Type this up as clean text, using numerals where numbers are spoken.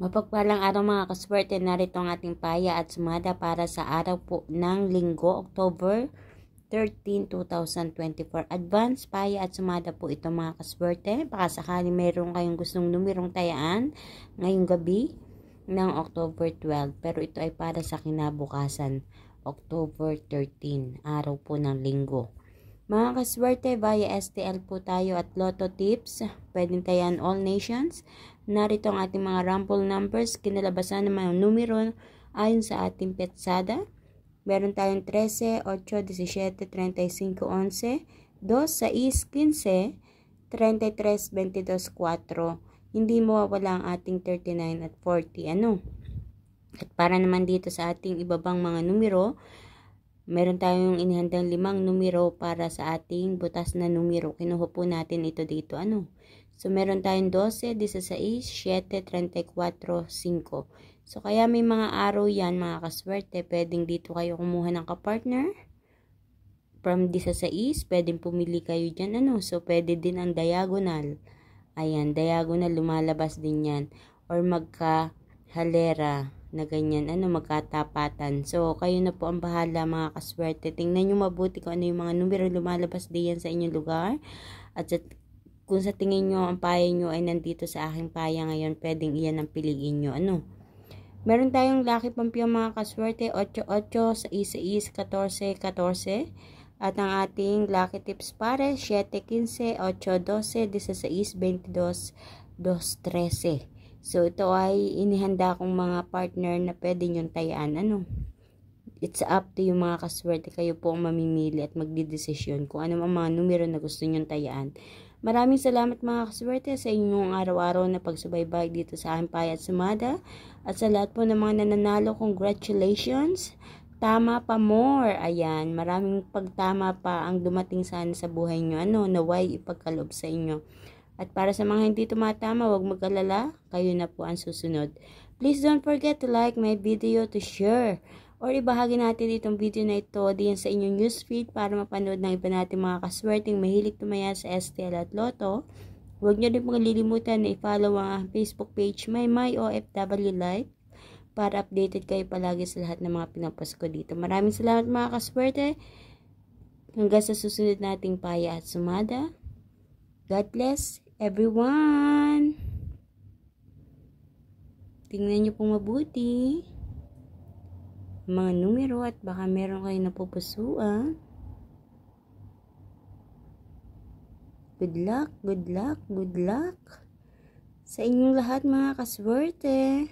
Mapagpalang araw mga kaswerte, narito ang ating paya at sumada para sa araw po ng Linggo, October 13, 2024. Advance paya at sumada po ito mga kaswerte. Baka sakali mayroon kayong gustong numerong tayaan ngayong gabi ng October 12. Pero ito ay para sa kinabukasan, October 13, araw po ng Linggo. Mga kaswerte, via STL po tayo at Lotto Tips. Pwedeng tayan all nations. Narito ang ating mga rumble numbers. Kinalabasan ng mga numero ayon sa ating petsada. Meron tayong 13, 8, 17, 35, 11, 2, 6, 15, 33, 22, 4. Hindi mawawala ang ating 39 at 40. At para naman dito sa ating ibabang mga numero, meron tayong inihandang 5 numero para sa ating butas na numero. Kinuha po natin ito dito. So, meron tayong 12, 16, 7, 34, 5. So, kaya may mga araw yan, mga kaswerte. Pwedeng dito kayo kumuha ng kapartner. From 16, pwedeng pumili kayo dyan. So, pwede din ang diagonal. Ayan, diagonal, lumalabas din yan. Or magka-halera na ganyan, magkatapatan. So, kayo na po ang bahala mga kaswerte. Tingnan nyo mabuti kung ano yung mga numero lumalabas diyan sa inyong lugar. At kung sa tingin nyo ang paya nyo ay nandito sa aking paya ngayon, pwedeng iyan ang piliin nyo. Meron tayong lucky pampiyon mga kaswerte, 8, 8, 6, 14, 14. At ang ating lucky tips pare, 7, 15, 8, 12, 16, 22, 13. So, ito ay inihanda kong mga partner na pwede nyong tayaan. It's up to you mga kaswerte. Kayo po ang mamimili at magdidesisyon kung ano ang mga numero na gusto nyong tayaan. Maraming salamat mga kaswerte sa inyong araw-araw na pagsubaybay dito sa aking paya at sumada. At sa lahat po ng mga nananalo, congratulations! Tama pa more. Ayan, maraming pagtama pa ang dumating sana sa buhay nyo. Naway ipagkaloob sa inyo. At para sa mga hindi tumatama, huwag mag-alala. Kayo na po ang susunod. Please don't forget to like my video, to share, or ibahagi natin itong video na ito diyan sa inyong newsfeed para mapanood ng iba natin mga kaswerteng mahilig tumaya sa STL at Lotto. Huwag nyo rin malilimutan na i-follow ang Facebook page, My OFW Life, para updated kayo palagi sa lahat ng mga pinapost ko dito. Maraming salamat mga kaswerte. Hanggang sa susunod nating paya at sumada. God bless everyone. Tingnan nyo pong mabuti mga numero at baka meron kayo napupusuan. Good luck, good luck, good luck sa inyong lahat mga kaswerte.